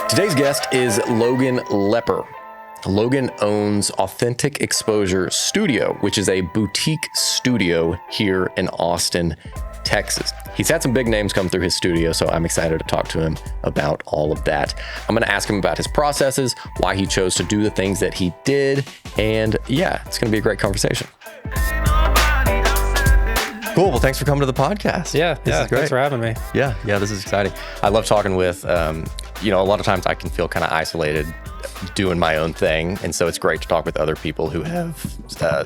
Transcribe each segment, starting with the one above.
Today's guest is Logan Lepper. Logan owns Authentic Exposure Studio, which is a boutique studio here in Austin, Texas. He's had some big names come through his studio, so I'm excited to talk to him about all of that. I'm gonna ask him about his processes, why he chose to do the things that he did, and yeah, it's gonna be a great conversation. Cool, well, thanks for coming to the podcast. Yeah, thanks for having me. Yeah, this is exciting. I love talking with, a lot of times I can feel kind of isolated doing my own thing. And so it's great to talk with other people who have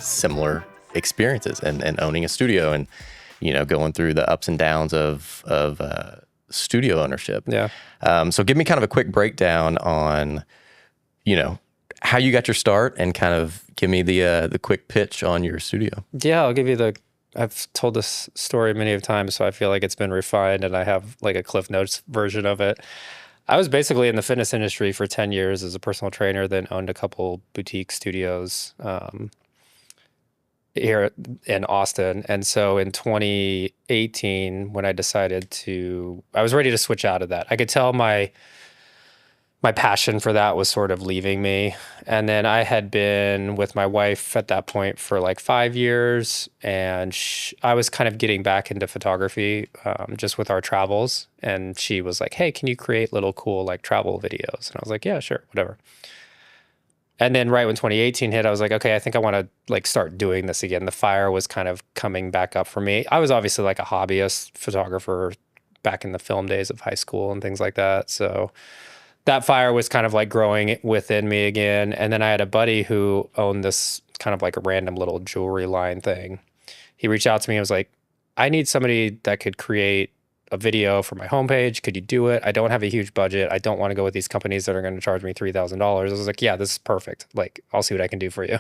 similar experiences and owning a studio and, going through the ups and downs of studio ownership. Yeah. So give me kind of a quick breakdown on, how you got your start and kind of give me the quick pitch on your studio. Yeah, I'll give you I've told this story many of times, so I feel like it's been refined and I have like a Cliff Notes version of it. I was basically in the fitness industry for 10 years as a personal trainer, then owned a couple boutique studios here in Austin. And so in 2018, when I decided I was ready to switch out of that. I could tell my passion for that was sort of leaving me. And then I had been with my wife at that point for like 5 years, and I was kind of getting back into photography just with our travels. And she was like, hey, can you create little cool like travel videos? And I was like, yeah, sure, whatever. And then right when 2018 hit, I was like, okay, I think I want to like start doing this again. The fire was kind of coming back up for me. I was obviously like a hobbyist photographer back in the film days of high school and things like that. So that fire was kind of like growing within me again. And then I had a buddy who owned this kind of like a random little jewelry line thing. He reached out to me and was like, I need somebody that could create a video for my homepage. Could you do it? I don't have a huge budget. I don't want to go with these companies that are going to charge me $3,000. I was like, yeah, this is perfect. Like, I'll see what I can do for you.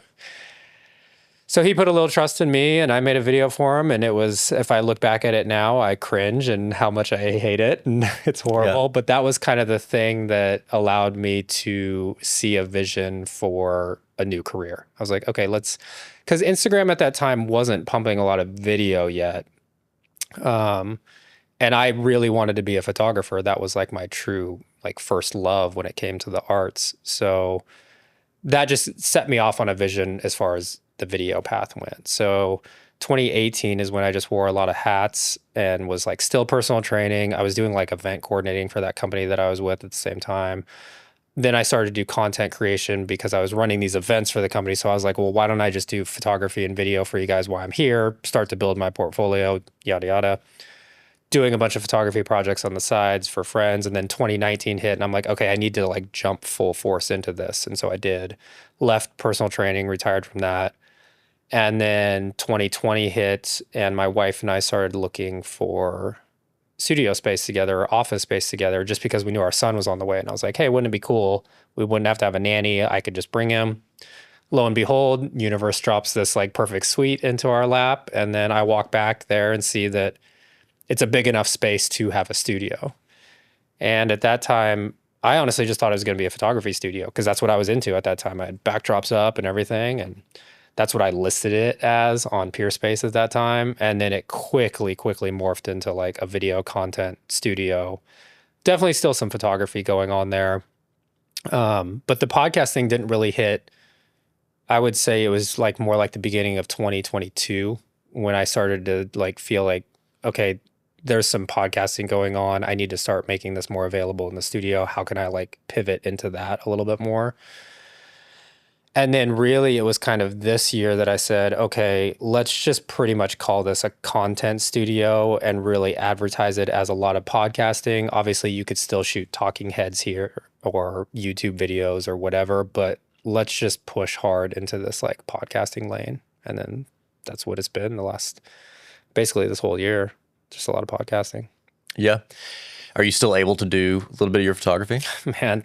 So he put a little trust in me and I made a video for him. And it was, if I look back at it now, I cringe and how much I hate it. And it's horrible. Yeah. But that was kind of the thing that allowed me to see a vision for a new career. I was like, okay, because Instagram at that time wasn't pumping a lot of video yet. And I really wanted to be a photographer. That was like my true like first love when it came to the arts. So that just set me off on a vision as far as the video path went. So 2018 is when I just wore a lot of hats and was like still personal training. I was doing like event coordinating for that company that I was with at the same time. Then I started to do content creation because I was running these events for the company. So I was like, well, why don't I just do photography and video for you guys while I'm here, start to build my portfolio, yada, yada. Doing a bunch of photography projects on the sides for friends. And then 2019 hit and I'm like, okay, I need to like jump full force into this. And so I did. Left personal training, retired from that. And then 2020 hit and my wife and I started looking for studio space together, or office space together, just because we knew our son was on the way. And I was like, hey, wouldn't it be cool? We wouldn't have to have a nanny. I could just bring him. Lo and behold, universe drops this like perfect suite into our lap. And then I walk back there and see that it's a big enough space to have a studio. And at that time, I honestly just thought it was going to be a photography studio because that's what I was into at that time. I had backdrops up and everything. And that's what I listed it as on Peerspace at that time. And then it quickly morphed into like a video content studio. Definitely still some photography going on there. But the podcast thing didn't really hit. I would say it was like more like the beginning of 2022 when I started to like feel like, okay, there's some podcasting going on. I need to start making this more available in the studio. How can I like pivot into that a little bit more? And then really it was kind of this year that I said, okay, let's just pretty much call this a content studio and really advertise it as a lot of podcasting. Obviously you could still shoot talking heads here or YouTube videos or whatever, but let's just push hard into this like podcasting lane. And then that's what it's been basically this whole year, just a lot of podcasting. Yeah. Are you still able to do a little bit of your photography? Man,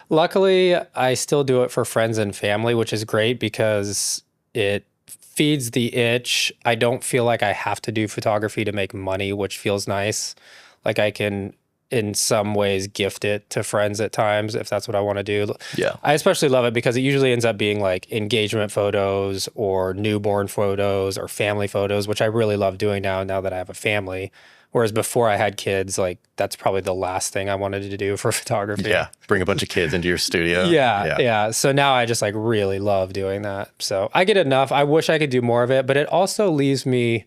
luckily I still do it for friends and family, which is great because it feeds the itch. I don't feel like I have to do photography to make money, which feels nice. Like I can, in some ways, gift it to friends at times if that's what I want to do. Yeah. I especially love it because it usually ends up being like engagement photos or newborn photos or family photos, which I really love doing now that I have a family, Whereas before I had kids, like that's probably the last thing I wanted to do for photography. Yeah. Bring a bunch of kids into your studio. Yeah. So now I just like really love doing that. So I get enough. I wish I could do more of it, but it also leaves me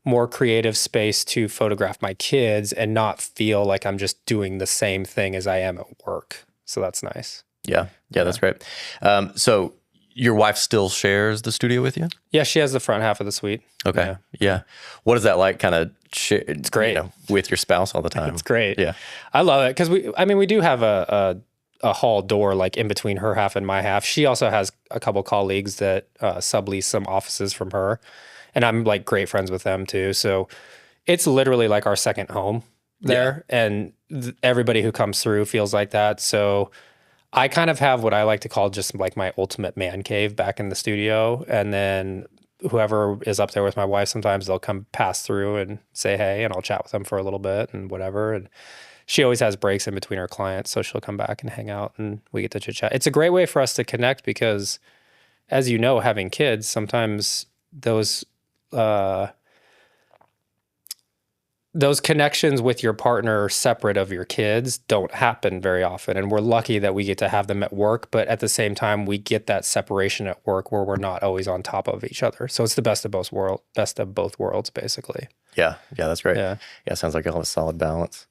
more creative space to photograph my kids and not feel like I'm just doing the same thing as I am at work. So that's nice. Yeah. That's great. So your wife still shares the studio with you? Yeah, she has the front half of the suite. Okay. Yeah. What is that like? Kind of it's great. With your spouse all the time. It's great. Yeah. I love it because we do have a hall door like in between her half and my half. She also has a couple colleagues that sublease some offices from her, and I'm like great friends with them too. So it's literally like our second home there, and everybody who comes through feels like that. So I kind of have what I like to call just like my ultimate man cave back in the studio. And then whoever is up there with my wife, sometimes they'll come pass through and say, hey, and I'll chat with them for a little bit and whatever. And she always has breaks in between her clients. So she'll come back and hang out and we get to chit chat. It's a great way for us to connect because as you know, having kids, sometimes those connections with your partner separate of your kids don't happen very often. And we're lucky that we get to have them at work, but at the same time, we get that separation at work where we're not always on top of each other. So it's the best of both worlds, basically. Yeah. That's great. Yeah. Sounds like you'll have a solid balance.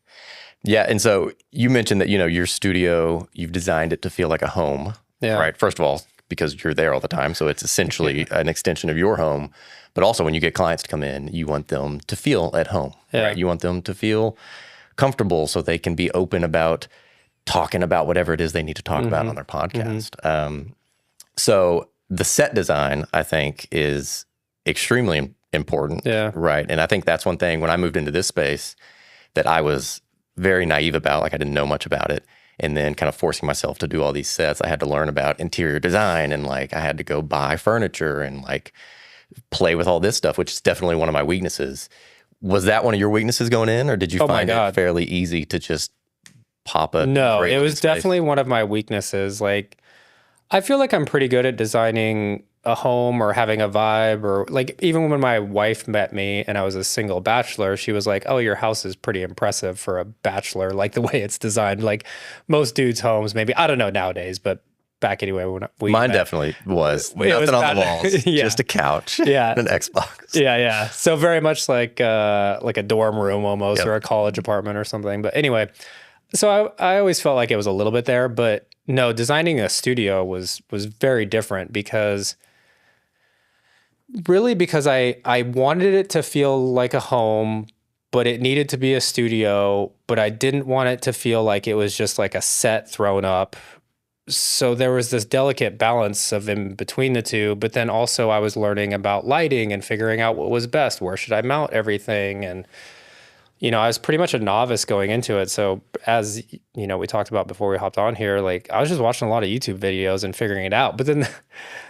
Yeah. And so you mentioned that, your studio, you've designed it to feel like a home, right? First of all, because you're there all the time. So it's essentially an extension of your home. But also when you get clients to come in, you want them to feel at home, right? You want them to feel comfortable so they can be open about talking about whatever it is they need to talk about on their podcast. So the set design, I think, is extremely important, right? And I think that's one thing when I moved into this space that I was very naive about, like I didn't know much about it. And then kind of forcing myself to do all these sets, I had to learn about interior design and like I had to go buy furniture and like play with all this stuff, which is definitely one of my weaknesses. Was that one of your weaknesses going in, or did you find it fairly easy to just pop a? No, it was definitely one of my weaknesses. Like, I feel like I'm pretty good at designing a home or having a vibe, or like even when my wife met me and I was a single bachelor, she was like, "Oh, your house is pretty impressive for a bachelor, like the way it's designed." Like most dudes' homes, maybe, I don't know nowadays, but back anyway when mine definitely was nothing on the walls, just a couch, and an Xbox. Yeah. So very much like a dorm room almost, or a college apartment or something. But anyway, so I always felt like it was a little bit there, but no, designing a studio was very different because I wanted it to feel like a home, but it needed to be a studio, but I didn't want it to feel like it was just like a set thrown up. So there was this delicate balance of in between the two, but then also I was learning about lighting and figuring out what was best. Where should I mount everything? And, I was pretty much a novice going into it. So as, we talked about before we hopped on here, like I was just watching a lot of YouTube videos and figuring it out. But then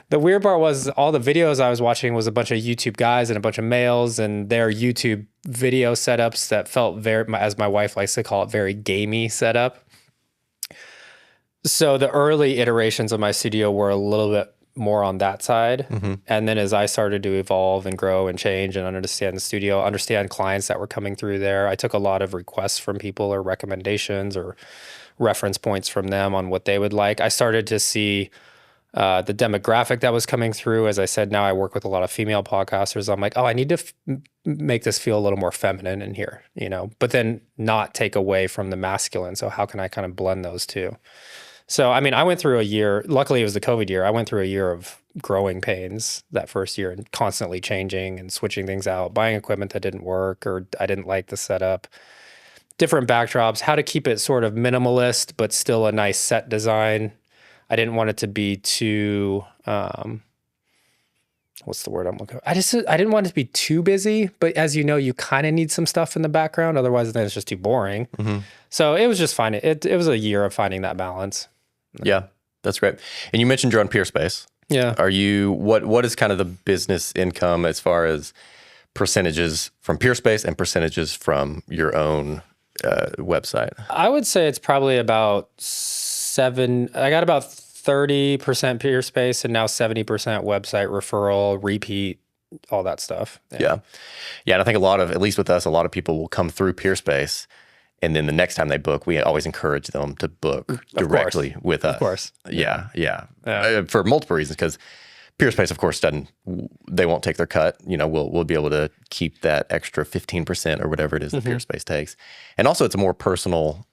the weird part was all the videos I was watching was a bunch of YouTube guys and a bunch of males and their YouTube video setups that felt very, as my wife likes to call it, very gamey setup. So the early iterations of my studio were a little bit more on that side. And then as I started to evolve and grow and change and understand the studio, understand clients that were coming through there, I took a lot of requests from people or recommendations or reference points from them on what they would like. I started to see the demographic that was coming through. As I said, now I work with a lot of female podcasters. I'm like, oh, I need to make this feel a little more feminine in here, but then not take away from the masculine. So how can I kind of blend those two? So, I went through a year, luckily it was the COVID year. I went through a year of growing pains that first year and constantly changing and switching things out, buying equipment that didn't work or I didn't like the setup, different backdrops, how to keep it sort of minimalist, but still a nice set design. I didn't want it to be too, what's the word I'm looking for? I didn't want it to be too busy, but as you know, you kind of need some stuff in the background. Otherwise, then it's just too boring. So it was just fine. It was a year of finding that balance. Yeah, that's great. And you mentioned you're on Peerspace. Yeah. Are you, what is kind of the business income as far as percentages from Peerspace and percentages from your own website? I would say it's probably about I got about 30% Peerspace and now 70% website referral, repeat all that stuff. Yeah. Yeah. And I think at least with us, a lot of people will come through Peerspace. And then the next time they book, we always encourage them to book directly with us. Of course. Yeah. For multiple reasons, because Peerspace, of course, they won't take their cut. We'll be able to keep that extra 15% or whatever it is that Peerspace takes. And also it's a more personable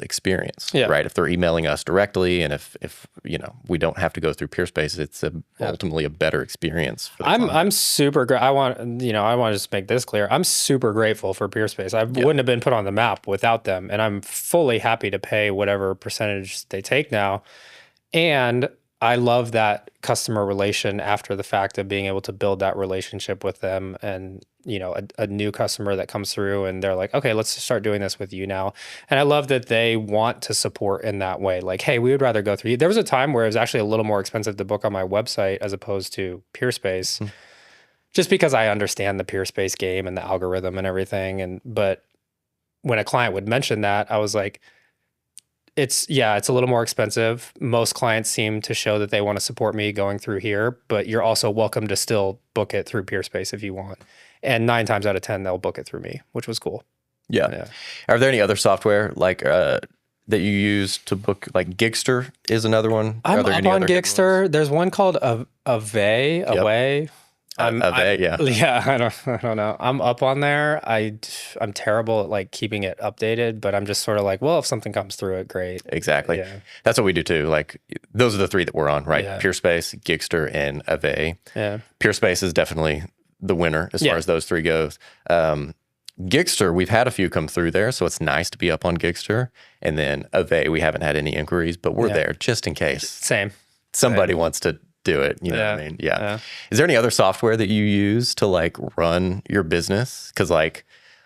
experience, right? If they're emailing us directly, and if we don't have to go through Peerspace, it's ultimately a better experience for the client. I'm super I want to just make this clear. I'm super grateful for Peerspace. I wouldn't have been put on the map without them, and I'm fully happy to pay whatever percentage they take now. And I love that customer relation after the fact of being able to build that relationship with them, and a new customer that comes through and they're like, okay, let's start doing this with you now. And I love that they want to support in that way. Like, hey, we would rather go through you. There was a time where it was actually a little more expensive to book on my website as opposed to Peerspace, just because I understand the Peerspace game and the algorithm and everything. But when a client would mention that, I was like, it's a little more expensive. Most clients seem to show that they want to support me going through here, but you're also welcome to still book it through Peerspace if you want. And 9 times out of 10, they'll book it through me, which was cool. Yeah. Are there any other software that you use to book? Like Gigster is another one. I'm up on Gigster. There's one called Away. Away, yeah. I don't know. I'm up on there. I'm terrible at like keeping it updated, but I'm just sort of like, well, if something comes through it, great. Exactly. Yeah. That's what we do too. Like those are the 3 that we're on, right? Yeah. Peerspace, Gigster, and Away. Yeah. Peerspace is definitely the winner as far as those 3 goes. Gigster, we've had a few come through there, so it's nice to be up on Gigster. And then Away, we haven't had any inquiries, but we're there just in case. Somebody wants to do it. You know what I mean? Yeah. Is there any other software that you use to like run your business? Because like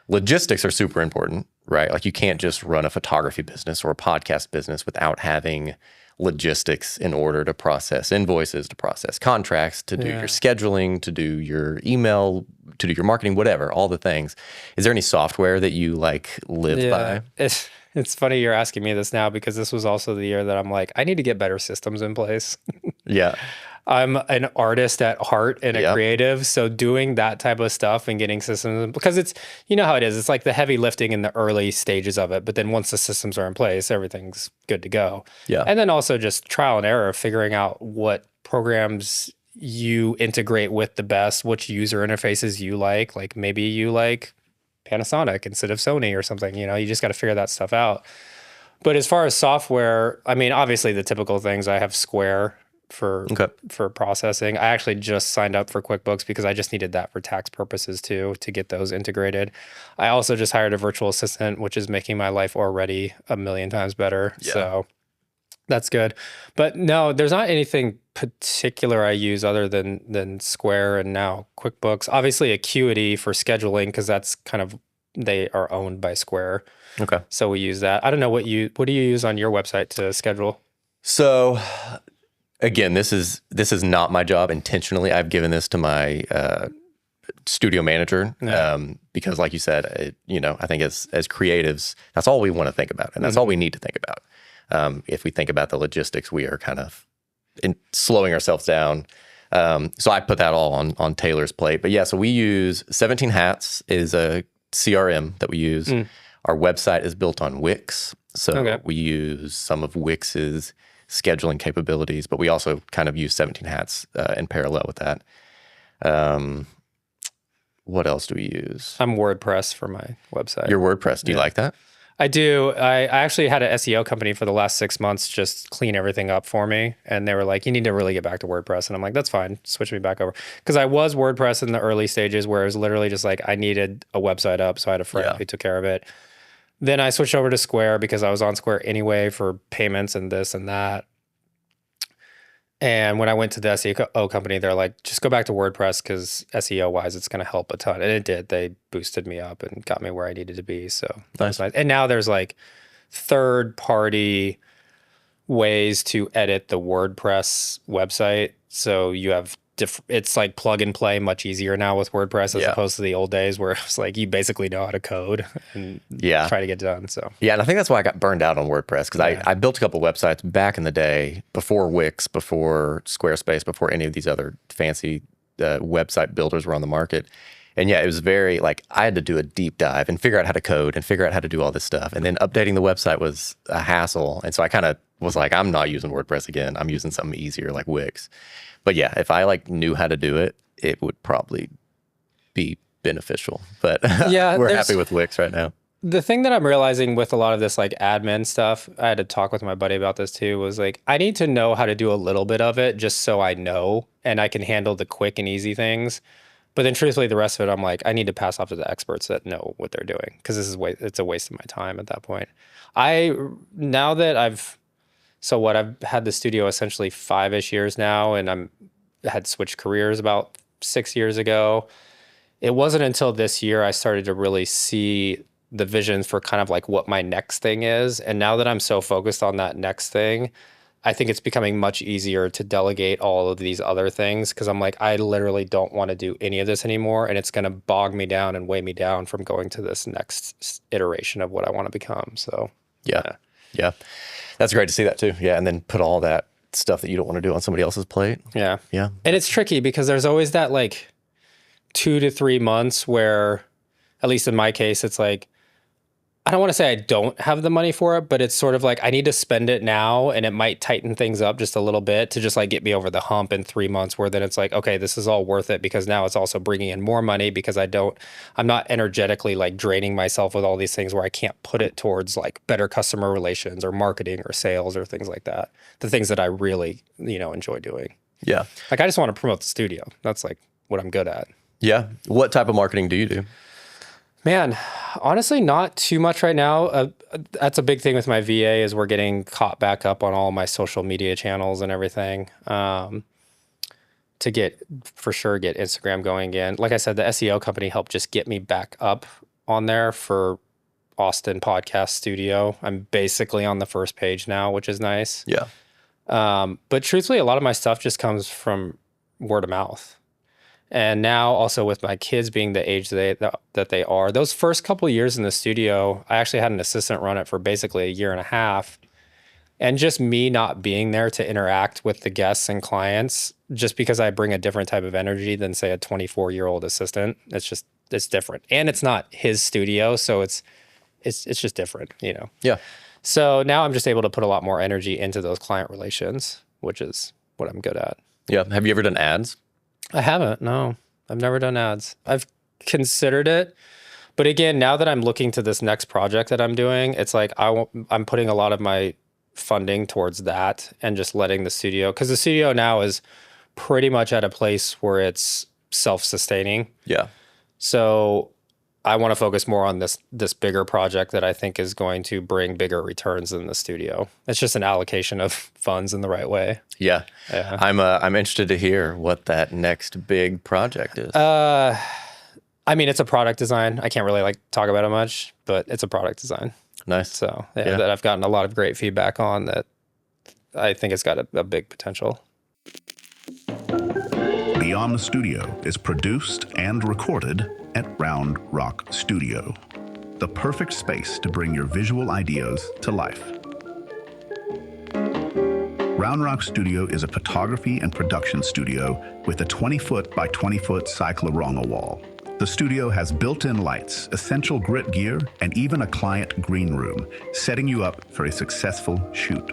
logistics are super important, right? Like you can't just run a photography business or a podcast business without having logistics in order to process invoices, to process contracts, to do your scheduling, to do your email, to do your marketing, whatever, all the things. Is there any software that you like live by? It's funny you're asking me this now, because this was also the year that I'm like, I need to get better systems in place. Yeah. I'm an artist at heart and a creative. So doing that type of stuff and getting systems, because it's, how it is. It's like the heavy lifting in the early stages of it. But then once the systems are in place, everything's good to go. Yeah. And then also just trial and error, figuring out what programs you integrate with the best, which user interfaces you like. Like maybe you like Panasonic instead of Sony or something, you just got to figure that stuff out. But as far as software, I mean, obviously the typical things. I have Square for processing. I actually just signed up for QuickBooks because I just needed that for tax purposes too, to get those integrated. I also just hired a virtual assistant, which is making my life already a million times better. Yeah. So that's good. But no, there's not anything particular I use other than Square and now QuickBooks. Obviously Acuity for scheduling, because that's they are owned by Square. Okay. So we use that. I don't know what do you use on your website to schedule? So again, this is not my job intentionally. I've given this to my studio manager because, like you said, I think as creatives, that's all we want to think about, and that's all we need to think about. If we think about the logistics, we are kind of slowing ourselves down. So I put that all on Taylor's plate. But yeah, so we use 17 Hats is a CRM that we use. Our website is built on Wix, so we use some of Wix's scheduling capabilities, but we also kind of use 17 Hats in parallel with that. What else do we use? I'm WordPress for my website. Your WordPress. Do you like that? I do. I actually had an SEO company for the last 6 months just clean everything up for me. And they were like, you need to really get back to WordPress. And I'm like, that's fine. Switch me back over. Because I was WordPress in the early stages where it was literally just like I needed a website up. So I had a friend who took care of it. Then I switched over to Square because I was on Square anyway for payments and this and that. And when I went to the SEO company, they're like, just go back to WordPress because SEO wise, it's going to help a ton. And it did. They boosted me up and got me where I needed to be. So that was nice. And now there's like third party ways to edit the WordPress website. So you have it's like plug and play much easier now with WordPress as opposed to the old days where it's like you basically know how to code and try to get done. So and I think that's why I got burned out on WordPress because I built a couple websites back in the day before Wix, before Squarespace, before any of these other fancy website builders were on the market. And yeah, it was very like I had to do a deep dive and figure out how to code and figure out how to do all this stuff. And then updating the website was a hassle. And so I kind of was like, I'm not using WordPress again. I'm using something easier like Wix. But yeah, if I like knew how to do it, it would probably be beneficial. But Yeah, we're happy with Wix right now. The thing that I'm realizing with a lot of this like admin stuff, I had to talk with my buddy about this too, was like, I need to know how to do a little bit of it just so I know and I can handle the quick and easy things. But then truthfully, the rest of it, I'm like, I need to pass off to the experts that know what they're doing because it's a waste of my time at that point. Now that I've had the studio essentially 5-ish years now, and I had switched careers about 6 years ago. It wasn't until this year I started to really see the vision for kind of like what my next thing is. And now that I'm so focused on that next thing, I think it's becoming much easier to delegate all of these other things because I'm like, I literally don't want to do any of this anymore. And it's going to bog me down and weigh me down from going to this next iteration of what I want to become. So, yeah. That's great to see that too. Yeah. And then put all that stuff that you don't want to do on somebody else's plate. Yeah. Yeah. And it's tricky because there's always that like 2 to 3 months where, at least in my case, it's like, I don't want to say I don't have the money for it, but it's sort of like I need to spend it now and it might tighten things up just a little bit to just like get me over the hump in 3 months where then it's like, okay, this is all worth it because now it's also bringing in more money because I'm not energetically like draining myself with all these things where I can't put it towards like better customer relations or marketing or sales or things like that. The things that I really, enjoy doing. Yeah. Like I just want to promote the studio. That's like what I'm good at. Yeah. What type of marketing do you do? Man, honestly, not too much right now. That's a big thing with my VA is we're getting caught back up on all my social media channels and everything to get Instagram going again. Like I said, the SEO company helped just get me back up on there for Austin Podcast Studio. I'm basically on the first page now, which is nice. Yeah. But truthfully, a lot of my stuff just comes from word of mouth. And now also with my kids being the age that they are, those first couple of years in the studio, I actually had an assistant run it for basically a year and a half. And just me not being there to interact with the guests and clients, just because I bring a different type of energy than say a 24-year-old assistant. It's different. And it's not his studio, so it's just different, Yeah. So now I'm just able to put a lot more energy into those client relations, which is what I'm good at. Yeah. Have you ever done ads? I haven't. No, I've never done ads. I've considered it. But again, now that I'm looking to this next project that I'm doing, it's like I'm putting a lot of my funding towards that and just letting the studio, because the studio now is pretty much at a place where it's self-sustaining. Yeah. So I want to focus more on this bigger project that I think is going to bring bigger returns than the studio. It's just an allocation of funds in the right way. Yeah. I'm interested to hear what that next big project is. It's a product design. I can't really like talk about it much, but it's a product design. Nice. So that I've gotten a lot of great feedback on that I think it's got a big potential. Beyond the Studio is produced and recorded at Round Rock Studio, the perfect space to bring your visual ideas to life. Round Rock Studio is a photography and production studio with a 20-foot by 20-foot cyclorama wall. The studio has built-in lights, essential grit gear, and even a client green room, setting you up for a successful shoot.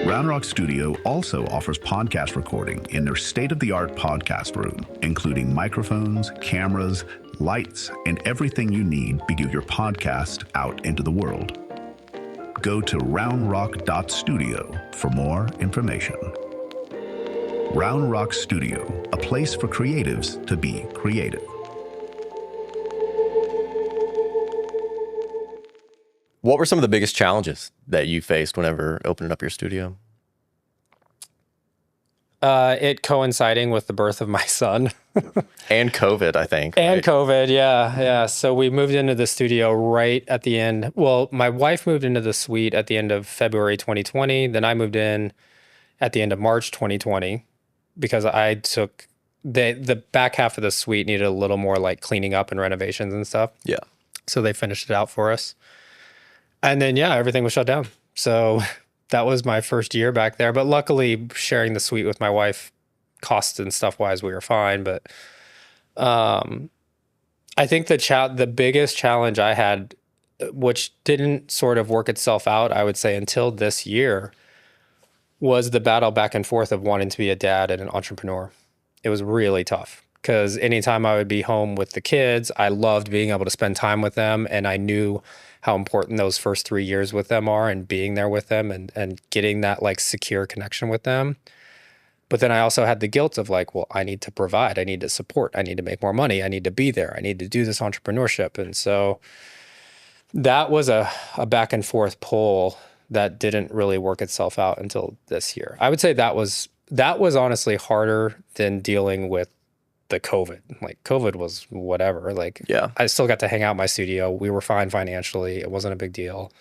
Round Rock Studio also offers podcast recording in their state-of-the-art podcast room, including microphones, cameras, lights, and everything you need to get your podcast out into the world. Go to roundrock.studio for more information. Round Rock Studio, a place for creatives to be creative. What were some of the biggest challenges that you faced whenever opening up your studio? It coinciding with the birth of my son. And COVID, I think. And right? COVID, yeah. So we moved into the studio right at the end. Well, my wife moved into the suite at the end of February 2020. Then I moved in at the end of March 2020 because I took the back half of the suite needed a little more like cleaning up and renovations and stuff. Yeah. So they finished it out for us. And then, everything was shut down. So that was my first year back there. But luckily, sharing the suite with my wife costs and stuff wise, we were fine. But I think the biggest challenge I had, which didn't sort of work itself out, I would say, until this year, was the battle back and forth of wanting to be a dad and an entrepreneur. It was really tough because anytime I would be home with the kids, I loved being able to spend time with them. And I knew how important those first 3 years with them are, and being there with them and getting that like secure connection with them. But then I also had the guilt of like, well, I need to provide, I need to support, I need to make more money, I need to be there, I need to do this entrepreneurship. And so that was a back and forth pull that didn't really work itself out until this year. I would say that was honestly harder than dealing with the COVID. Like COVID was whatever. Like Yeah. I still got to hang out in my studio. We were fine financially. It wasn't a big deal.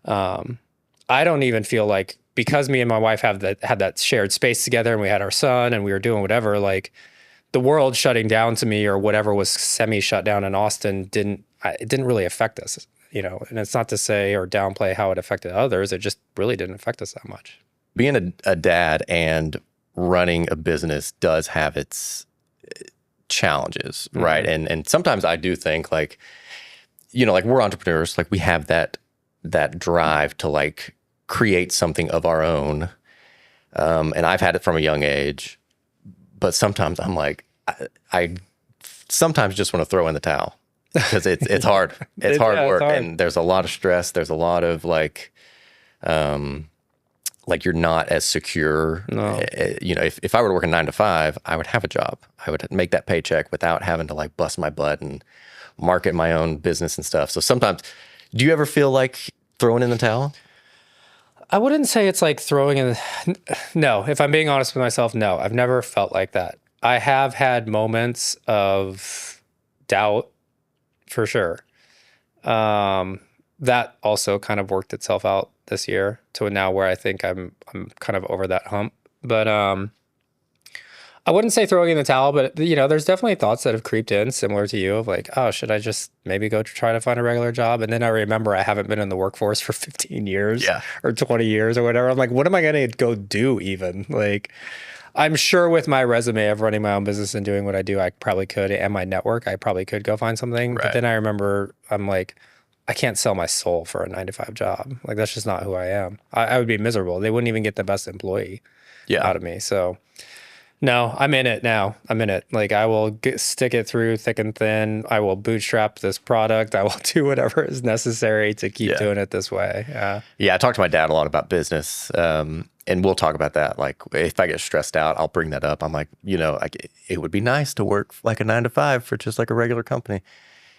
I don't even feel like, because me and my wife had that shared space together and we had our son and we were doing whatever, like the world shutting down to me or whatever was semi shut down in Austin didn't really affect us, you know. And it's not to say or downplay how it affected others. It just really didn't affect us that much. Being a dad and running a business does have its challenges, right? And sometimes I do think like, you know, like we're entrepreneurs, like we have that drive to like create something of our own. And I've had it from a young age, but sometimes I'm like, I sometimes just want to throw in the towel because it's hard. It's hard work. And there's a lot of stress. There's a lot of like you're not as secure. No. You know, if I were to work a 9 to 5, I would have a job. I would make that paycheck without having to like bust my butt and market my own business and stuff. So sometimes, do you ever feel like throwing in the towel? I wouldn't say it's like throwing in. No, if I'm being honest with myself, no, I've never felt like that. I have had moments of doubt for sure. That also kind of worked itself out this year to now where I think I'm kind of over that hump. But I wouldn't say throwing in the towel, but you know, there's definitely thoughts that have creeped in similar to you of like, oh, should I just maybe go try to find a regular job? And then I remember I haven't been in the workforce for 15 years or 20 years or whatever. I'm like, what am I going to go do even? Like, I'm sure with my resume of running my own business and doing what I do, I probably could, and my network, I probably could go find something. Right. But then I remember I'm like, I can't sell my soul for a 9 to 5 job. Like, that's just not who I am. I would be miserable. They wouldn't even get the best employee out of me. So no, I'm in it now. I'm in it. Like, I will stick it through thick and thin. I will bootstrap this product. I will do whatever is necessary to keep doing it this way. Yeah, I talk to my dad a lot about business, and we'll talk about that. Like, if I get stressed out, I'll bring that up. I'm like, you know, like, it would be nice to work like a 9 to 5 for just like a regular company.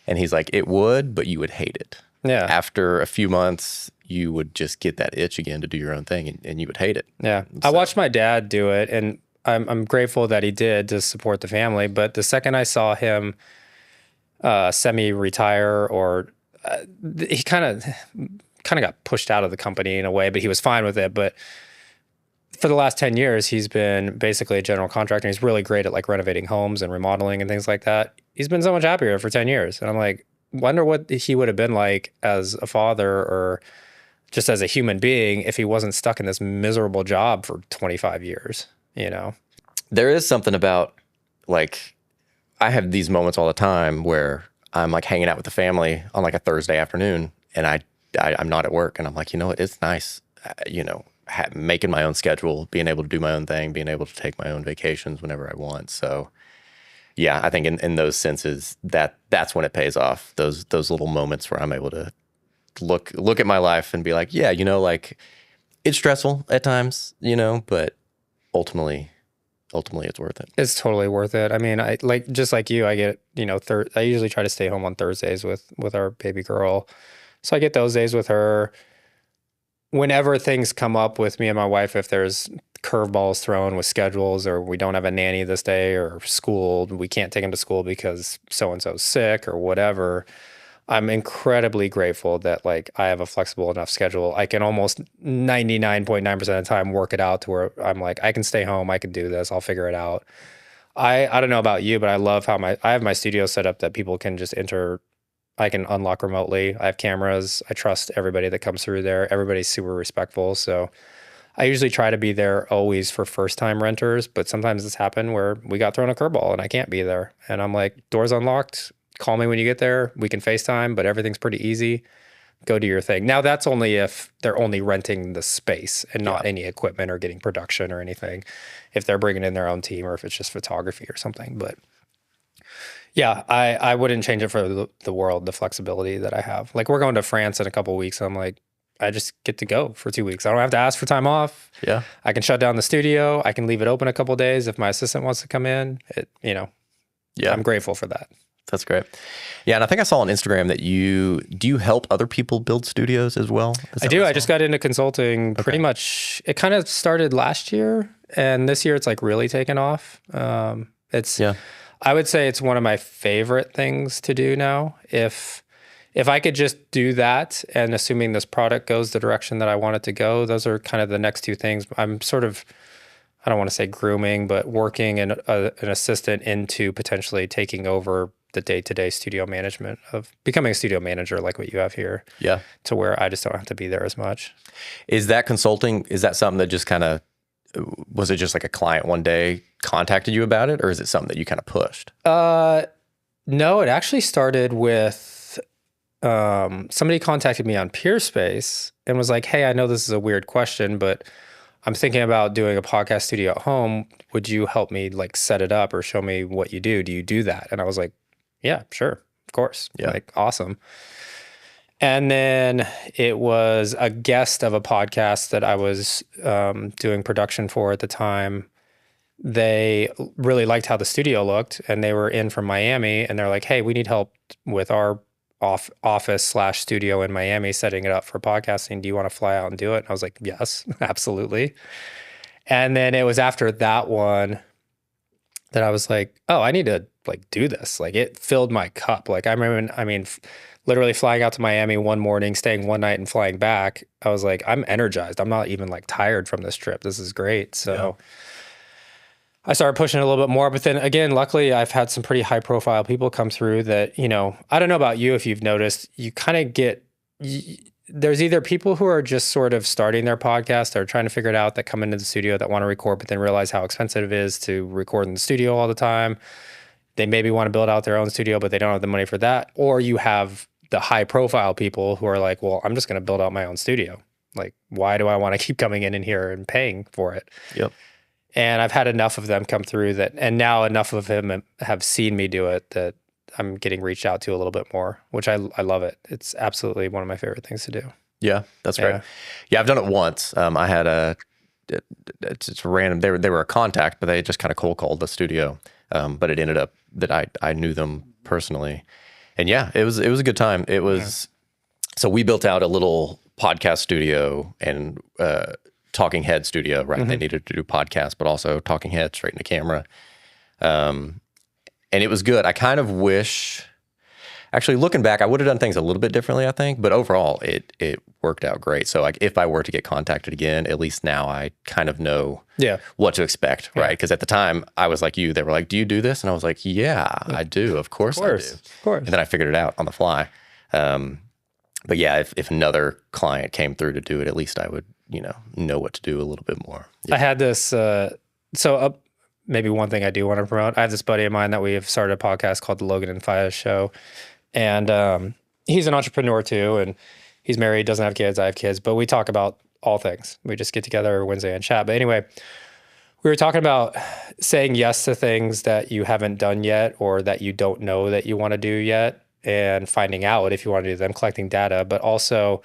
And he's like, it would, but you would hate it. Yeah. After a few months, you would just get that itch again to do your own thing, and you would hate it. Yeah. So I watched my dad do it, and I'm grateful that he did to support the family. But the second I saw him semi-retire, or he kind of got pushed out of the company in a way, but he was fine with it. But for the last 10 years, he's been basically a general contractor. He's really great at like renovating homes and remodeling and things like that. He's been so much happier for 10 years. And I'm like, wonder what he would have been like as a father or just as a human being if he wasn't stuck in this miserable job for 25 years, you know? There is something about, like, I have these moments all the time where I'm like hanging out with the family on like a Thursday afternoon, and I'm not at work, and I'm like, you know what, it's nice, you know, making my own schedule, being able to do my own thing, being able to take my own vacations whenever I want. So yeah, I think in those senses, that's when it pays off. Those little moments where I'm able to look at my life and be like, yeah, you know, like, it's stressful at times, you know, but ultimately it's worth it. It's totally worth it. I mean, I like, just like you, I get, you know, I usually try to stay home on Thursdays with our baby girl. So I get those days with her. Whenever things come up with me and my wife, if there's curveballs thrown with schedules, or we don't have a nanny this day, or school, we can't take him to school because so-and-so's sick or whatever, I'm incredibly grateful that like I have a flexible enough schedule. I can almost 99.9% of the time work it out to where I'm like, I can stay home, I can do this, I'll figure it out. I don't know about you, but I love how I have my studio set up that people can just enter. I can unlock remotely. I have cameras. I trust everybody that comes through there. Everybody's super respectful. So I usually try to be there always for first time renters, but sometimes it's happened where we got thrown a curveball and I can't be there. And I'm like, doors unlocked, call me when you get there. We can FaceTime, but everything's pretty easy. Go do your thing. Now that's only if they're only renting the space and not any equipment or getting production or anything. If they're bringing in their own team or if it's just photography or something. But yeah, I wouldn't change it for the world, the flexibility that I have. Like we're going to France in a couple of weeks. I'm like, I just get to go for 2 weeks. I don't have to ask for time off. Yeah. I can shut down the studio. I can leave it open a couple of days if my assistant wants to come in. I'm grateful for that. That's great. Yeah, and I think I saw on Instagram that do you help other people build studios as well? I do. I just got into consulting pretty much. It kind of started last year, and this year it's like really taken off. I would say it's one of my favorite things to do now. If I could just do that, and assuming this product goes the direction that I want it to go, those are kind of the next two things. I'm sort of, I don't want to say grooming, but working an assistant into potentially taking over the day-to-day studio management of becoming a studio manager like what you have here. Yeah. To where I just don't have to be there as much. Is that consulting, is that something that just kind of, was it just like a client one day contacted you about it, or is it something that you kind of pushed? No, it actually started with somebody contacted me on Peerspace and was like, hey, I know this is a weird question, but I'm thinking about doing a podcast studio at home. Would you help me like set it up or show me what you do? Do you do that? And I was like, yeah, sure. Of course. Yeah. Like, awesome. And then it was a guest of a podcast that I was doing production for at the time. They really liked how the studio looked, and they were in from Miami, and they're like, hey, we need help with our office/studio in Miami, setting it up for podcasting. Do you want to fly out and do it? And I was like, yes, absolutely. And then it was after that one that I was like, oh, I need to like do this. Like it filled my cup. Like I remember, literally flying out to Miami one morning, staying one night and flying back. I was like, I'm energized. I'm not even like tired from this trip. This is great. So I started pushing it a little bit more, but then again, luckily I've had some pretty high profile people come through that, I don't know about you, if you've noticed, you kind of get, there's either people who are just sort of starting their podcast or trying to figure it out that come into the studio that want to record, but then realize how expensive it is to record in the studio all the time. They maybe want to build out their own studio, but they don't have the money for that. Or you have the high profile people who are like, well, I'm just going to build out my own studio. Like, why do I want to keep coming in here and paying for it? Yep. And I've had enough of them come through that, and now enough of them have seen me do it that I'm getting reached out to a little bit more, which I love it. It's absolutely one of my favorite things to do. Yeah, that's great. Yeah, I've done it once. I had it's random. They were a contact, but they just kind of cold called the studio. But it ended up that I knew them personally, and yeah, it was a good time. It was so we built out a little podcast studio and talking head studio. Right, They needed to do podcasts, but also talking head straight into camera. And it was good. I kind of wish, actually looking back, I would have done things a little bit differently, I think, but overall it worked out great. So like if I were to get contacted again, at least now I kind of know what to expect, right? Because at the time I was like you, they were like, do you do this? And I was like, yeah, I do. Of course I do. Of course. And then I figured it out on the fly. But yeah, if another client came through to do it, at least I would, know what to do a little bit more. Yeah. I had this, maybe one thing I do want to promote. I have this buddy of mine that we have started a podcast called the Logan and Fires Show. And he's an entrepreneur too. And he's married, doesn't have kids. I have kids, but we talk about all things. We just get together every Wednesday and chat. But anyway, we were talking about saying yes to things that you haven't done yet or that you don't know that you want to do yet, and finding out if you want to do them, collecting data, but also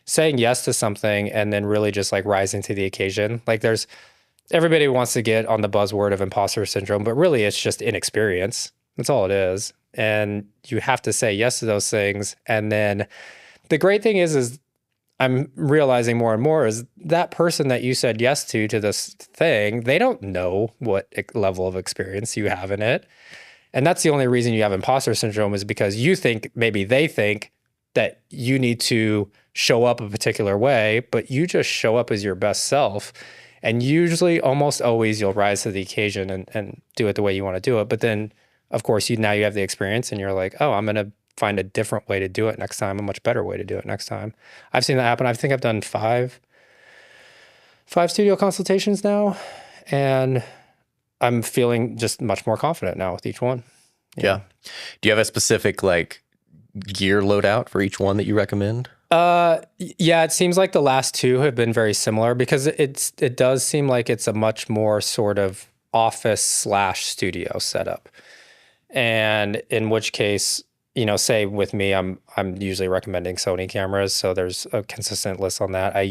saying yes to something and then really just like rising to the occasion. Like everybody wants to get on the buzzword of imposter syndrome, but really it's just inexperience. That's all it is. And you have to say yes to those things. And then the great thing is I'm realizing more and more is that person that you said yes to this thing, they don't know what level of experience you have in it. And that's the only reason you have imposter syndrome, is because maybe they think that you need to show up a particular way, but you just show up as your best self. And usually, almost always, you'll rise to the occasion and do it the way you want to do it. But then, of course, now you have the experience and you're like, oh, I'm going to find a different way to do it next time, a much better way to do it next time. I've seen that happen. I think I've done 5 5 studio consultations now, and I'm feeling just much more confident now with each one. Yeah. Do you have a specific like gear loadout for each one that you recommend? Yeah, it seems like the last 2 have been very similar because it does seem like it's a much more sort of office/studio setup. And in which case, say with me, I'm usually recommending Sony cameras, so there's a consistent list on that. I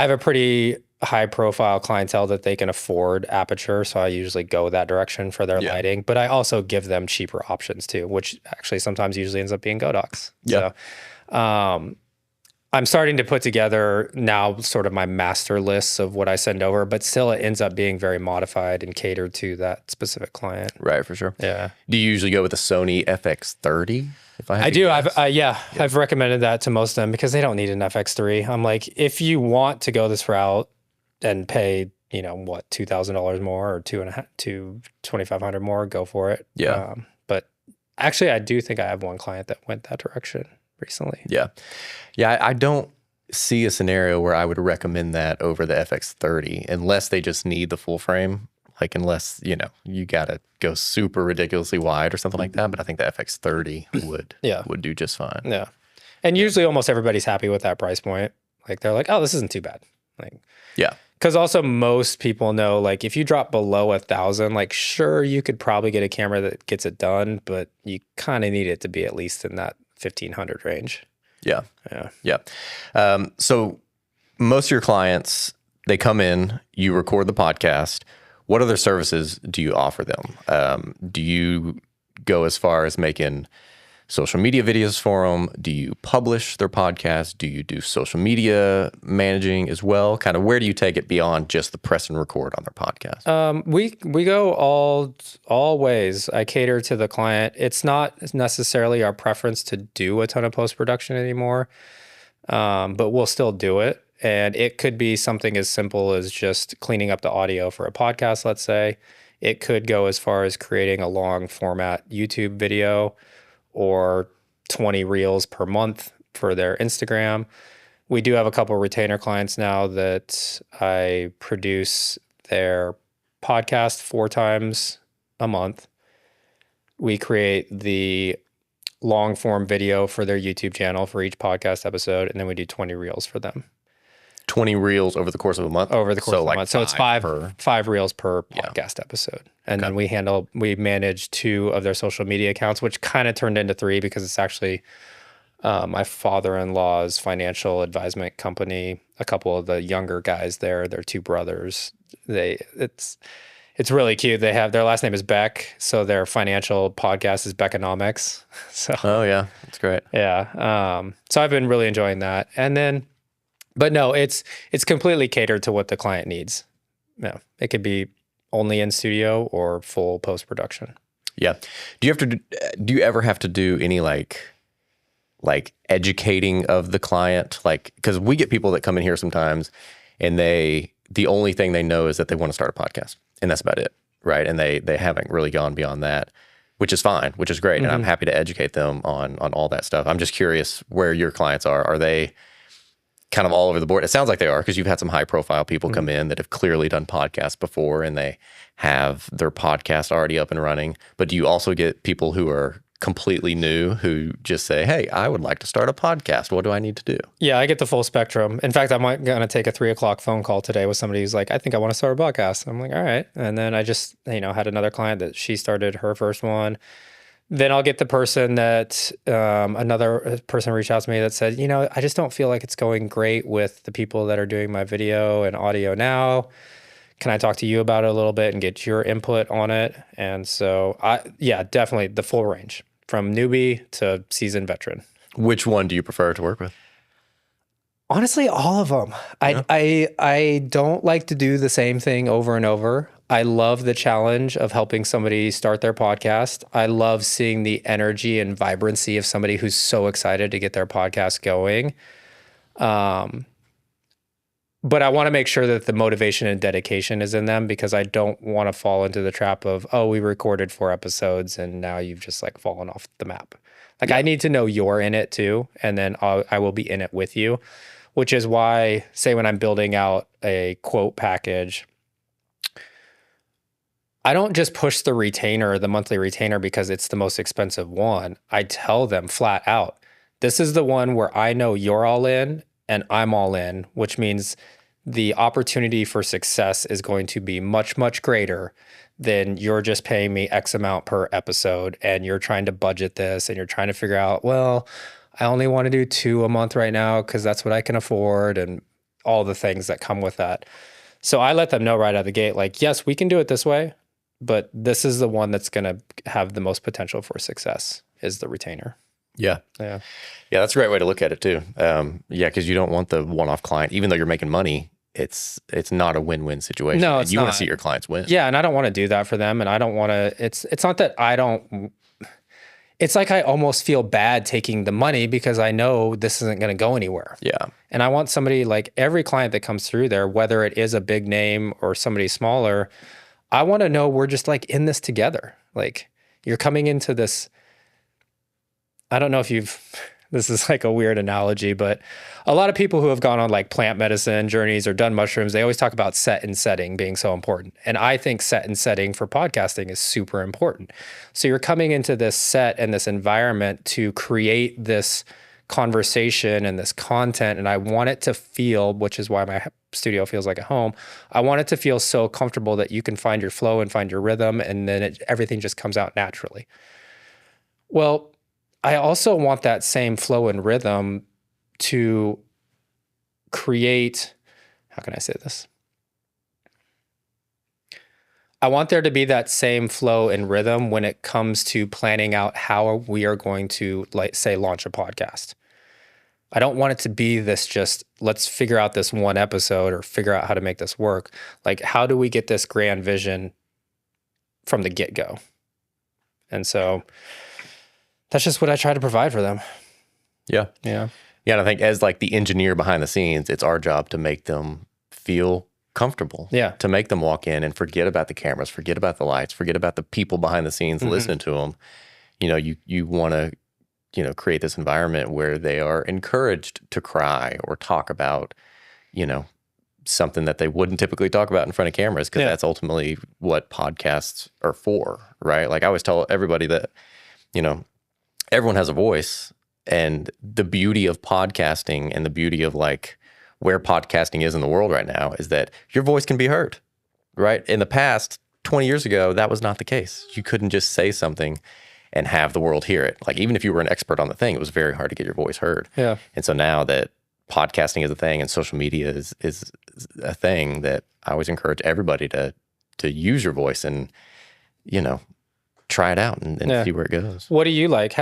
have a pretty high profile clientele that they can afford aperture, so I usually go that direction for their lighting, but I also give them cheaper options too, which actually sometimes usually ends up being Godox. Yeah. So I'm starting to put together now sort of my master lists of what I send over, but still it ends up being very modified and catered to that specific client. Right, for sure. Yeah. Do you usually go with a Sony FX30? If I do. I've recommended that to most of them because they don't need an FX3. I'm like, if you want to go this route and pay, what, $2,000 more or $2,500 more, go for it. Yeah. But actually, I do think I have one client that went that direction recently. Yeah. Yeah, I don't see a scenario where I would recommend that over the FX30 unless they just need the full frame. Like unless, you got to go super ridiculously wide or something like that. But I think the FX30 would do just fine. Yeah. And usually almost everybody's happy with that price point. Like they're like, oh, this isn't too bad. Like, yeah. Because also most people know, like if you drop below 1,000, like sure, you could probably get a camera that gets it done, but you kind of need it to be at least in that 1,500 range. Yeah. So most of your clients, they come in, you record the podcast. What other services do you offer them? Do you go as far as making social media videos for them? Do you publish their podcast? Do you do social media managing as well? Kind of where do you take it beyond just the press and record on their podcast? We go all ways. I cater to the client. It's not necessarily our preference to do a ton of post-production anymore, but we'll still do it. And it could be something as simple as just cleaning up the audio for a podcast, let's say. It could go as far as creating a long format YouTube video or 20 reels per month for their Instagram. We do have a couple of retainer clients now that I produce their podcast 4 times a month. We create the long form video for their YouTube channel for each podcast episode, and then we do 20 reels for them. 20 reels over the course of a month? Over the course of a month. So it's 5 reels per Yeah. podcast episode. And then we manage 2 of their social media accounts, which kind of turned into 3 because it's actually my father-in-law's financial advisement company. A couple of the younger guys there, their 2 brothers, it's really cute. They have, their last name is Beck, so their financial podcast is Beckonomics. So Oh yeah, that's great. yeah. So I've been really enjoying that. And then, but no, it's completely catered to what the client needs. No, it could be only in studio or full post-production. Yeah. Do you ever have to do any like educating of the client? Like, because we get people that come in here sometimes and the only thing they know is that they want to start a podcast and that's about it. Right. And they haven't really gone beyond that, which is fine, which is great. And I'm happy to educate them on all that stuff. I'm just curious where your clients are. Are they kind of all over the board? It sounds like they are, because you've had some high profile people come in that have clearly done podcasts before and they have their podcast already up and running. But do you also get people who are completely new who just say, hey, I would like to start a podcast. What do I need to do? Yeah, I get the full spectrum. In fact, I'm going to take a 3:00 phone call today with somebody who's like, I think I want to start a podcast. I'm like, all right. And then I just, had another client that she started her first one. Then I'll get the person that another person reached out to me that said, I just don't feel like it's going great with the people that are doing my video and audio now. Can I talk to you about it a little bit and get your input on it? And so, definitely the full range from newbie to seasoned veteran. Which one do you prefer to work with? Honestly, all of them. Yeah. I don't like to do the same thing over and over. I love the challenge of helping somebody start their podcast. I love seeing the energy and vibrancy of somebody who's so excited to get their podcast going. But I want to make sure that the motivation and dedication is in them, because I don't want to fall into the trap of, we recorded 4 episodes and now you've just like fallen off the map. Like I need to know you're in it too. And then I will be in it with you. which is why, say, when I'm building out a quote package, I don't just push the retainer, the monthly retainer, because it's the most expensive one. I tell them flat out, this is the one where I know you're all in and I'm all in, which means the opportunity for success is going to be much, much greater than you're just paying me X amount per episode and you're trying to budget this and you're trying to figure out, well, I only want to do 2 a month right now because that's what I can afford and all the things that come with that. So I let them know right out of the gate, like, yes, we can do it this way, but this is the one that's going to have the most potential for success is the retainer. Yeah. Yeah. Yeah, that's a great way to look at it too. Yeah, because you don't want the one-off client, even though you're making money. It's not a win-win situation. No, and it's you want not. to see your clients win. Yeah, and I don't want to do that for them, and I don't want to. It's not that I don't. It's like I almost feel bad taking the money because I know this isn't going to go anywhere. Yeah. And I want somebody, like every client that comes through there, whether it is a big name or somebody smaller, I want to know we're just like in this together. Like you're coming into this. I don't know if you've. This is like a weird analogy, but a lot of people who have gone on like plant medicine journeys or done mushrooms, they always talk about set and setting being so important. And I think set and setting for podcasting is super important. So you're coming into this set and this environment to create this conversation and this content. And I want it to feel, which is why my studio feels like a home. I want it to feel so comfortable that you can find your flow and find your rhythm. And then everything just comes out naturally. Well, I also want that same flow and rhythm to create, how can I say this? I want there to be that same flow and rhythm when it comes to planning out how we are going to, like, say, launch a podcast. I don't want it to be this just, let's figure out this one episode or figure out how to make this work. Like, how do we get this grand vision from the get-go? And so that's just what I try to provide for them. Yeah. Yeah. Yeah, and I think as like the engineer behind the scenes, it's our job to make them feel comfortable. Yeah. To make them walk in and forget about the cameras, forget about the lights, forget about the people behind the scenes listening to them. You know, you want to, you know, create this environment where they are encouraged to cry or talk about, you know, something that they wouldn't typically talk about in front of cameras, because that's ultimately what podcasts are for, right? Like I always tell everybody that, you know, everyone has a voice, and the beauty of podcasting and the beauty of like where podcasting is in the world right now is that your voice can be heard, right? In the past, 20 years ago, that was not the case. You couldn't just say something and have the world hear it. Like even if you were an expert on the thing, it was very hard to get your voice heard. Yeah. And so now that podcasting is a thing and social media is a thing, that I always encourage everybody to use your voice and, you know, try it out and see where it goes. What do you like?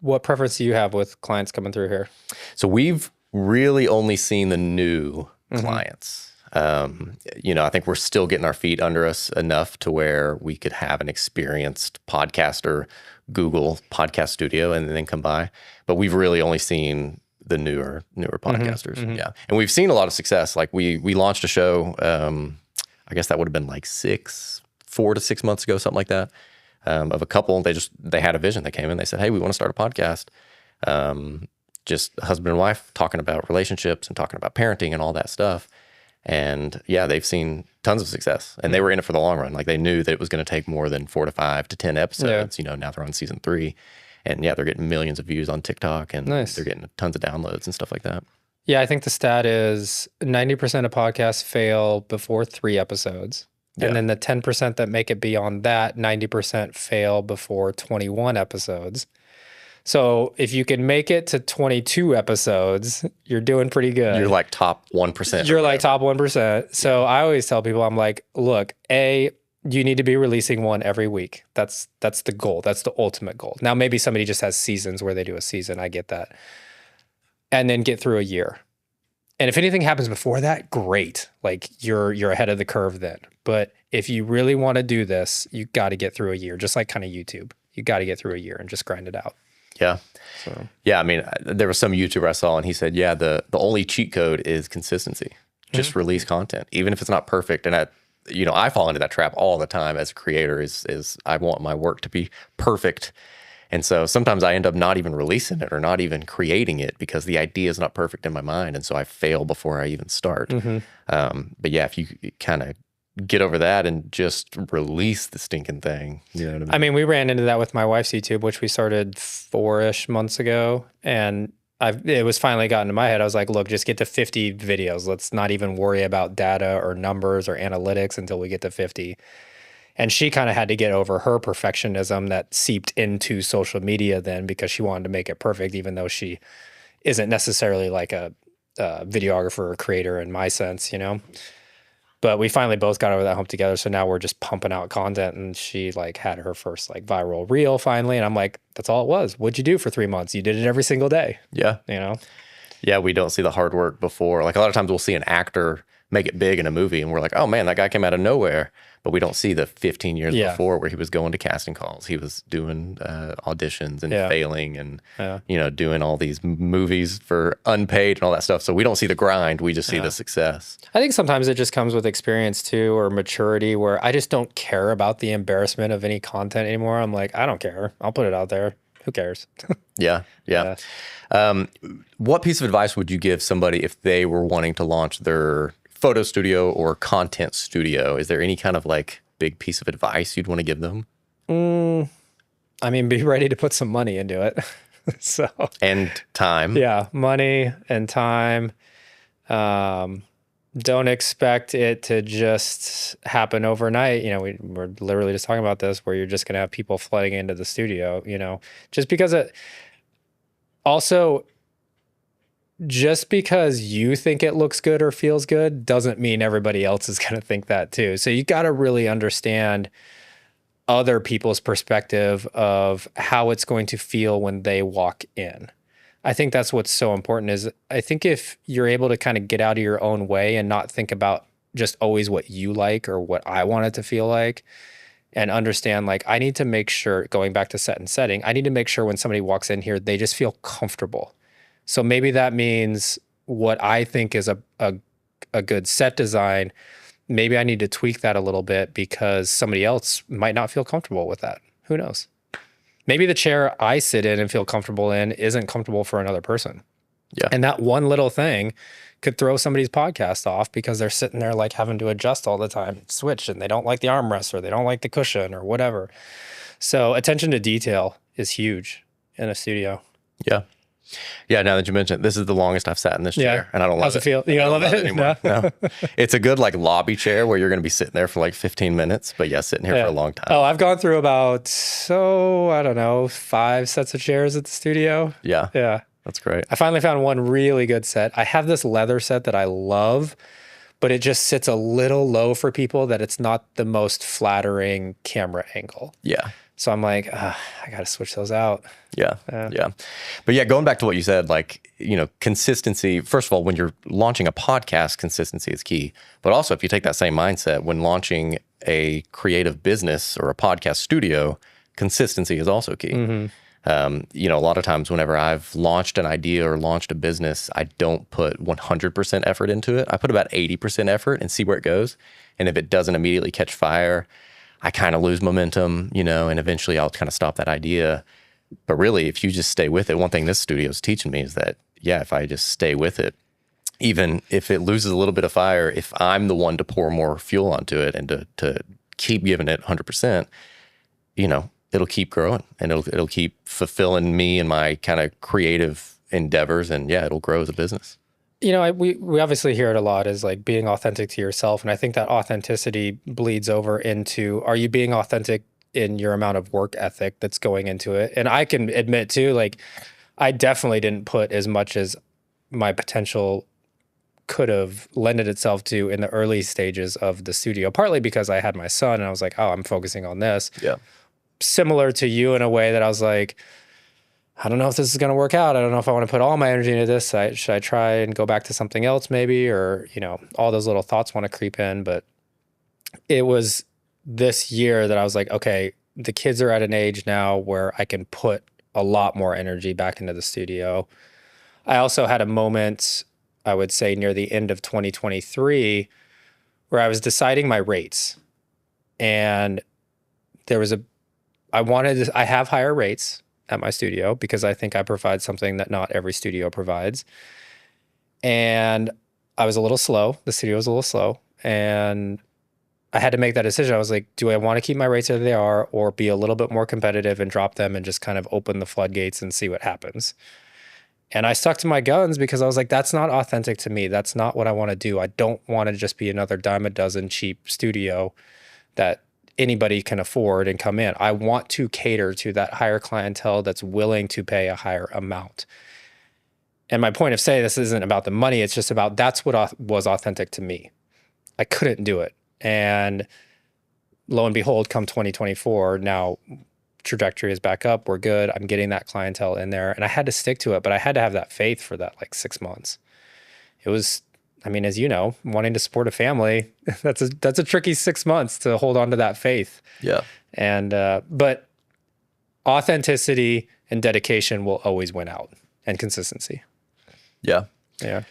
What preference do you have with clients coming through here? So we've really only seen the new clients. You know, I think we're still getting our feet under us enough to where we could have an experienced podcaster Google podcast studio and then come by. But we've really only seen the newer podcasters. Yeah. And we've seen a lot of success. Like we launched a show, I guess that would have been like 4 to 6 months ago, something like that. Of a couple, they had a vision. They came in, they said, hey, we want to start a podcast. Just husband and wife talking about relationships and talking about parenting and all that stuff. And yeah, they've seen tons of success, and they were in it for the long run. Like they knew that it was going to take more than 4 to 5 to 10 episodes. You know, now they're on season 3, and yeah, they're getting millions of views on TikTok, and they're getting tons of downloads and stuff like that. Yeah, I think the stat is 90% of podcasts fail before 3 episodes. And then the 10% that make it beyond that, 90% fail before 21 episodes. So if you can make it to 22 episodes, you're doing pretty good. You're like top 1%. You're like top 1%. So I always tell people, I'm like, look, you need to be releasing one every week. That's the goal. That's the ultimate goal. Now, maybe somebody just has seasons where they do a season. I get that. And then get through a year. And if anything happens before that, great. Like you're ahead of the curve then. But if you really want to do this, you got to get through a year, just like kind of YouTube. You got to get through a year and just grind it out. Yeah. So. Yeah. I mean, there was some YouTuber I saw, and he said, yeah, the only cheat code is consistency. Just release content, even if it's not perfect. And I fall into that trap all the time as a creator is I want my work to be perfect. And so sometimes I end up not even releasing it or not even creating it because the idea is not perfect in my mind. And so I fail before I even start. But yeah, if you kind of get over that and just release the stinking thing, you know what I mean? I mean, we ran into that with my wife's YouTube, which we started 4-ish months ago. And it was finally gotten to my head. I was like, look, just get to 50 videos. Let's not even worry about data or numbers or analytics until we get to 50. And she kind of had to get over her perfectionism that seeped into social media then because she wanted to make it perfect, even though she isn't necessarily like a videographer or creator in my sense, you know? But we finally both got over that hump together. So now we're just pumping out content, and she like had her first like viral reel finally. And I'm like, that's all it was. What'd you do for 3 months? You did it every single day. Yeah. You know? Yeah, we don't see the hard work before. Like a lot of times we'll see an actor make it big in a movie and we're like, oh man, that guy came out of nowhere. But we don't see the 15 years before where he was going to casting calls. He was doing auditions and failing and, you know, doing all these movies for unpaid and all that stuff. So we don't see the grind. We just see the success. I think sometimes it just comes with experience too, or maturity, where I just don't care about the embarrassment of any content anymore. I'm like, I don't care. I'll put it out there. Who cares? Yeah. What piece of advice would you give somebody if they were wanting to launch their photo studio or content studio? Is there any kind of like big piece of advice you'd want to give them? I mean, be ready to put some money into it. So and time. Yeah, money and time. Don't expect it to just happen overnight. You know, we're literally just talking about this, where you're just going to have people flooding into the studio, you know, just because just because you think it looks good or feels good doesn't mean everybody else is going to think that too. So you got to really understand other people's perspective of how it's going to feel when they walk in. I think that's what's so important. Is I think if you're able to kind of get out of your own way and not think about just always what you like or what I want it to feel like, and understand, like, I need to make sure, going back to set and setting, I need to make sure when somebody walks in here, they just feel comfortable. So maybe that means what I think is a good set design, maybe I need to tweak that a little bit because somebody else might not feel comfortable with that. Who knows? Maybe the chair I sit in and feel comfortable in isn't comfortable for another person. Yeah. And that one little thing could throw somebody's podcast off because they're sitting there like having to adjust all the time, switch, and they don't like the armrest or they don't like the cushion or whatever. So attention to detail is huge in a studio. Yeah. Yeah, now that you mentioned it, this is the longest I've sat in this chair, and I don't love it. How's it feel? You don't love it anymore? No. It's a good like lobby chair where you're going to be sitting there for like 15 minutes, but sitting here for a long time. Oh, I've gone through about, I don't know, 5 sets of chairs at the studio. Yeah. Yeah. That's great. I finally found one really good set. I have this leather set that I love, but it just sits a little low for people that it's not the most flattering camera angle. Yeah. So I'm like, I got to switch those out. Yeah. But going back to what you said, like, you know, consistency, first of all, when you're launching a podcast, consistency is key. But also if you take that same mindset, when launching a creative business or a podcast studio, consistency is also key. You know, a lot of times whenever I've launched an idea or launched a business, I don't put 100% effort into it. I put about 80% effort and see where it goes. And if it doesn't immediately catch fire, I kind of lose momentum, you know, and eventually I'll kind of stop that idea. But really, if you just stay with it, one thing this studio is teaching me is that, if I just stay with it, even if it loses a little bit of fire, if I'm the one to pour more fuel onto it and to keep giving it 100%, you know, it'll keep growing and it'll keep fulfilling me and my kind of creative endeavors. And it'll grow as a business. You know, we obviously hear it a lot, is like being authentic to yourself. And I think that authenticity bleeds over into, are you being authentic in your amount of work ethic that's going into it? And I can admit too, like, I definitely didn't put as much as my potential could have lended itself to in the early stages of the studio, partly because I had my son and I was like, I'm focusing on this. Yeah. Similar to you in a way that I was like, I don't know if this is going to work out. I don't know if I want to put all my energy into this. Should I try and go back to something else maybe? Or, you know, all those little thoughts want to creep in. But it was this year that I was like, okay, the kids are at an age now where I can put a lot more energy back into the studio. I also had a moment, I would say near the end of 2023, where I was deciding my rates. And there was I have higher rates. at my studio because I think I provide something that not every studio provides. And I was a little slow. The studio was a little slow. And I had to make that decision. I was like, do I want to keep my rates as they are or be a little bit more competitive and drop them and just kind of open the floodgates and see what happens? And I stuck to my guns because I was like, that's not authentic to me. That's not what I want to do. I don't want to just be another dime a dozen cheap studio that anybody can afford and come in. I want to cater to that higher clientele that's willing to pay a higher amount. And my point of saying this isn't about the money. It's just about that's what was authentic to me. I couldn't do it. And lo and behold, come 2024, now trajectory is back up. We're good. I'm getting that clientele in there. And I had to stick to it, but I had to have that faith for that like 6 months. It was, I mean, as you know, wanting to support a family, that's a tricky 6 months to hold on to that faith. Yeah. And, but authenticity and dedication will always win out, and consistency. Yeah. Yeah.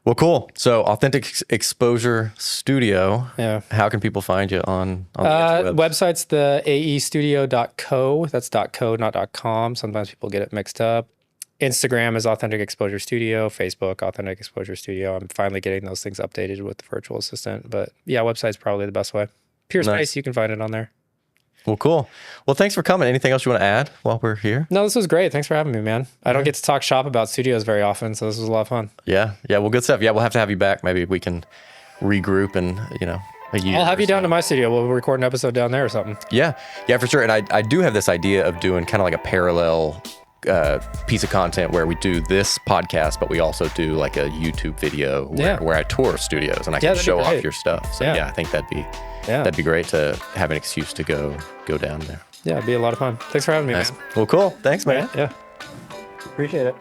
Well, cool. So Authentic Exposure Studio. Yeah. How can people find you on the interwebs? Website's the aestudio.co. That's .co, not .com. Sometimes people get it mixed up. Instagram is Authentic Exposure Studio. Facebook, Authentic Exposure Studio. I'm finally getting those things updated with the virtual assistant. But yeah, website's probably the best way. Peerspace, Nice. You can find it on there. Well, cool. Well, thanks for coming. Anything else you want to add while we're here? No, this was great. Thanks for having me, man. I don't get to talk shop about studios very often, so this was a lot of fun. Yeah. Yeah. Well, good stuff. Yeah. We'll have to have you back. Maybe we can regroup and, a year. I'll have or you down so. to my studio. We'll record an episode down there or something. Yeah. Yeah, for sure. And I do have this idea of doing kind of like a parallel piece of content where we do this podcast, but we also do like a YouTube video where I tour studios and I can that'd be show off great. your stuff. So I think that'd be great to have an excuse to go down there. Yeah, it'd be a lot of fun. Thanks for having me, Nice. man. Well, cool. Thanks, man. Yeah. Appreciate it.